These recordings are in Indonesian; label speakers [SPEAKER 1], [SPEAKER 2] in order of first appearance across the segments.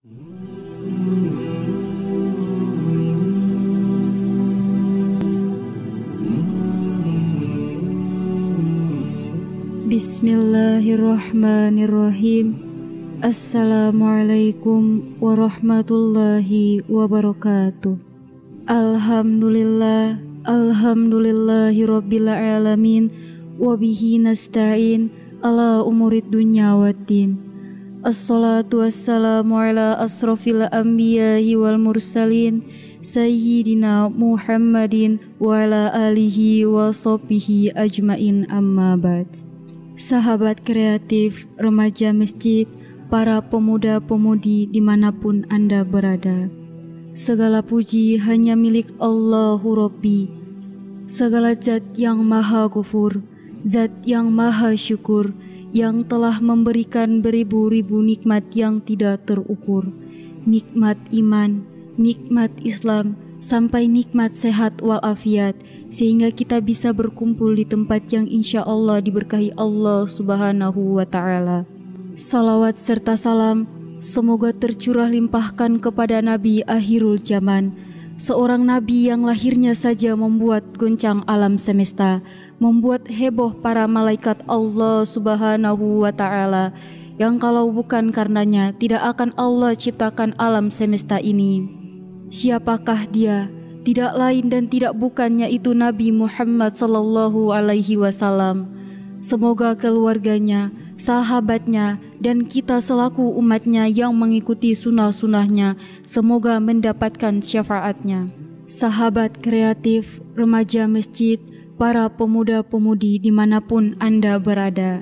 [SPEAKER 1] Bismillahirrahmanirrahim. Assalamualaikum warahmatullahi wabarakatuh. Alhamdulillahi rabbil alamin. Wabihi nasta'in ala umurid dunya waddin. Assalatu wassalamu ala asrafil anbiya'i wal mursalin Sayyidina Muhammadin wa ala alihi wa sahbihi ajmain, amma ba'd. Sahabat kreatif, remaja masjid, para pemuda-pemudi dimanapun Anda berada, segala puji hanya milik Allahu Rabbi. Segala zat yang maha ghafur, zat yang maha syukur, yang telah memberikan beribu-ribu nikmat yang tidak terukur. Nikmat iman, nikmat Islam, sampai nikmat sehat walafiat, sehingga kita bisa berkumpul di tempat yang insya Allah diberkahi Allah Subhanahu wa Ta'ala. Salawat serta salam semoga tercurah limpahkan kepada Nabi akhirul zaman, seorang nabi yang lahirnya saja membuat goncang alam semesta, membuat heboh para malaikat Allah Subhanahu wa Ta'ala, yang kalau bukan karenanya tidak akan Allah ciptakan alam semesta ini. Siapakah dia? Tidak lain dan tidak bukannya itu Nabi Muhammad sallallahu alaihi wasallam. Semoga keluarganya, sahabatnya, dan kita selaku umatnya yang mengikuti sunnah-sunnahnya semoga mendapatkan syafaatnya. Sahabat kreatif, remaja masjid, para pemuda-pemudi dimanapun Anda berada,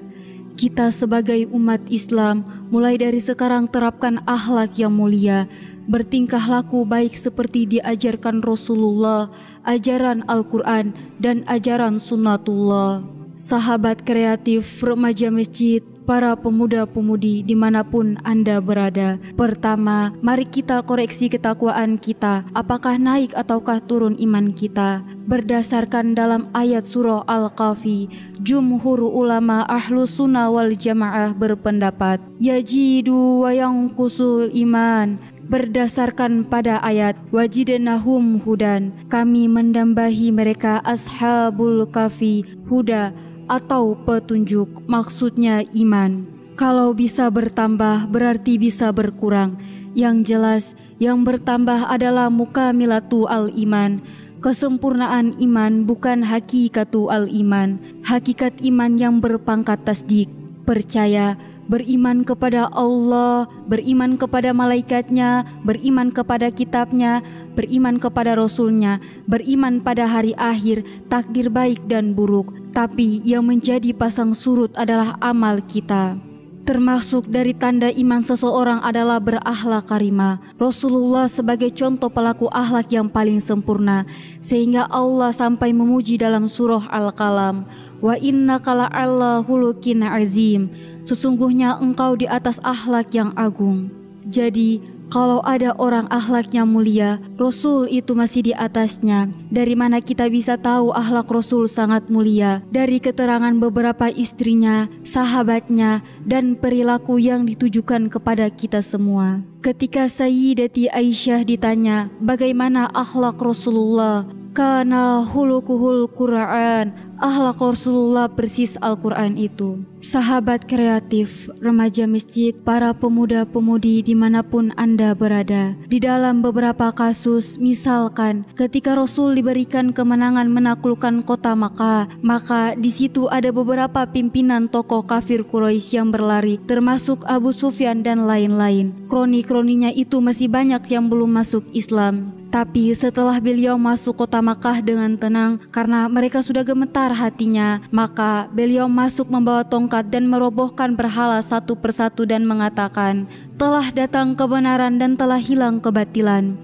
[SPEAKER 1] kita sebagai umat Islam mulai dari sekarang terapkan akhlak yang mulia, bertingkah laku baik seperti diajarkan Rasulullah, ajaran Al-Quran, dan ajaran sunnatullah. Sahabat kreatif, remaja masjid, para pemuda-pemudi dimanapun Anda berada, pertama, mari kita koreksi ketakwaan kita, apakah naik ataukah turun iman kita. Berdasarkan dalam ayat surah Al-Kahfi, jumhur ulama ahlus sunnah wal jamaah berpendapat, yajidu wa yanqusul iman. Berdasarkan pada ayat wajidnahum hudan, kami mendambahi mereka ashabul kahfi huda atau petunjuk, maksudnya iman. Kalau bisa bertambah berarti bisa berkurang. Yang jelas yang bertambah adalah mukamilatu al-iman, kesempurnaan iman, bukan hakikatu al-iman, hakikat iman yang berpangkat tasdik, percaya, beriman kepada Allah, beriman kepada malaikatnya, beriman kepada kitabnya, beriman kepada Rasulnya, beriman pada hari akhir, takdir baik dan buruk. Tapi yang menjadi pasang surut adalah amal kita. Termasuk dari tanda iman seseorang adalah berakhlak karimah. Rasulullah sebagai contoh pelaku akhlak yang paling sempurna, sehingga Allah sampai memuji dalam surah Al-Qalam, wa innaka la'ala khuluqin azim, sesungguhnya engkau di atas akhlak yang agung. Jadi kalau ada orang akhlaknya mulia, Rasul itu masih di atasnya. Dari mana kita bisa tahu akhlak Rasul sangat mulia? Dari keterangan beberapa istrinya, sahabatnya, dan perilaku yang ditujukan kepada kita semua. Ketika Sayyidati Aisyah ditanya, bagaimana akhlak Rasulullah? Kana khuluquhul Qur'an, akhlak Rasulullah persis Al-Quran itu. Sahabat kreatif, remaja masjid, para pemuda-pemudi dimanapun Anda berada, di dalam beberapa kasus, misalkan ketika Rasul diberikan kemenangan menaklukkan kota Makkah, maka di situ ada beberapa pimpinan tokoh kafir Quraisy yang berlari, termasuk Abu Sufyan dan lain-lain. Kroni-kroninya itu masih banyak yang belum masuk Islam. Tapi setelah beliau masuk kota Makkah dengan tenang, karena mereka sudah gemetar hatinya, maka beliau masuk membawa tongkat dan merobohkan berhala satu persatu dan mengatakan, telah datang kebenaran dan telah hilang kebatilan.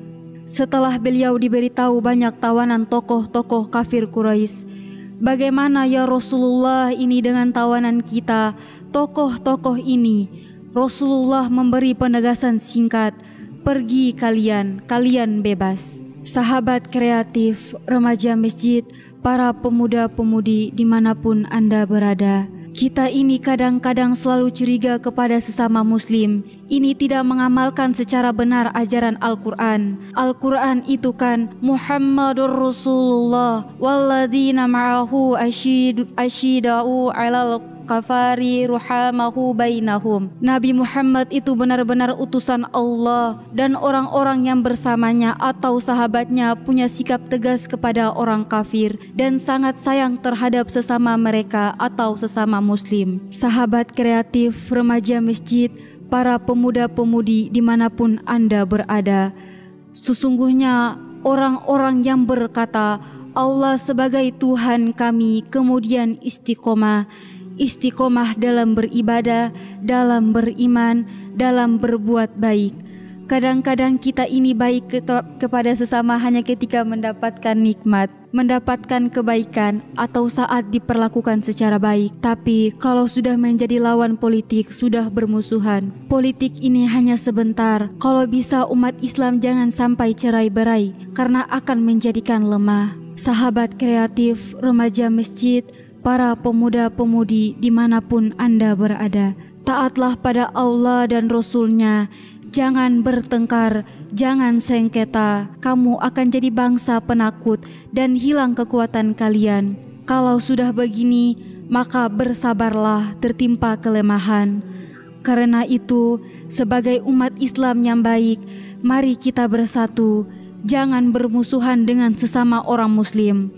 [SPEAKER 1] Setelah beliau diberitahu banyak tawanan tokoh-tokoh kafir Quraisy, bagaimana ya Rasulullah ini dengan tawanan kita, tokoh-tokoh ini? Rasulullah memberi penegasan singkat, pergi kalian bebas. Sahabat kreatif, remaja masjid, para pemuda-pemudi dimanapun Anda berada, Kita ini kadang-kadang selalu curiga kepada sesama muslim. Ini tidak mengamalkan secara benar ajaran Al-Quran. Al-Quran itu kan Muhammadur Rasulullah walladzina ma'ahu asyidau 'alal kafari ruhamahu bainahum. Nabi Muhammad itu benar-benar utusan Allah, dan orang-orang yang bersamanya atau sahabatnya punya sikap tegas kepada orang kafir dan sangat sayang terhadap sesama mereka atau sesama muslim. Sahabat kreatif, remaja masjid, para pemuda-pemudi dimanapun Anda berada, sesungguhnya orang-orang yang berkata Allah sebagai Tuhan kami kemudian istiqomah dalam beribadah, dalam beriman, dalam berbuat baik. Kadang-kadang kita ini baik kepada sesama hanya ketika mendapatkan nikmat, mendapatkan kebaikan, atau saat diperlakukan secara baik. Tapi kalau sudah menjadi lawan politik, sudah bermusuhan, politik ini hanya sebentar. Kalau bisa umat Islam jangan sampai cerai-berai, karena akan menjadikan lemah. Sahabat kreatif, remaja masjid, para pemuda-pemudi dimanapun Anda berada, taatlah pada Allah dan Rasul-Nya. Jangan bertengkar, jangan sengketa. Kamu akan jadi bangsa penakut dan hilang kekuatan kalian. Kalau sudah begini, maka bersabarlah tertimpa kelemahan. Karena itu, sebagai umat Islam yang baik, mari kita bersatu. Jangan bermusuhan dengan sesama orang muslim.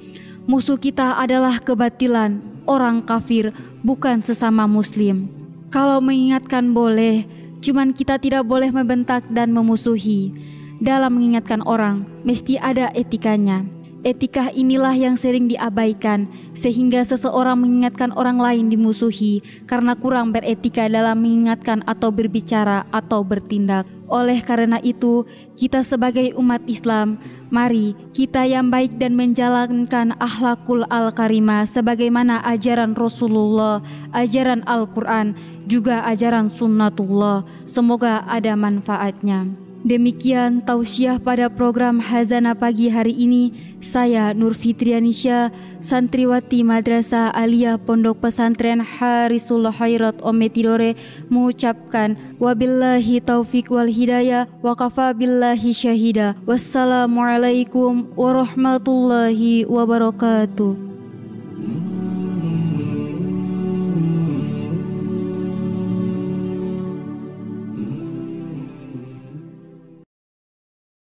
[SPEAKER 1] Musuh kita adalah kebatilan, orang kafir, bukan sesama muslim. Kalau mengingatkan boleh, cuman kita tidak boleh membentak dan memusuhi. Dalam mengingatkan orang, mesti ada etikanya. Etika inilah yang sering diabaikan, sehingga seseorang mengingatkan orang lain dimusuhi karena kurang beretika dalam mengingatkan atau berbicara atau bertindak. Oleh karena itu, kita sebagai umat Islam, mari kita yang baik dan menjalankan akhlakul al-karimah sebagaimana ajaran Rasulullah, ajaran Al-Quran, juga ajaran sunnatullah. Semoga ada manfaatnya. Demikian tausiah pada program Hazana pagi hari ini. Saya Nur Fitrianisha, santriwati Madrasah Aliyah Pondok Pesantren Harisul Khairat Ome Tidore, mengucapkan wabillahi taufik wal hidayah wa kafa billahi syahida. Wassalamualaikum warahmatullahi wabarakatuh.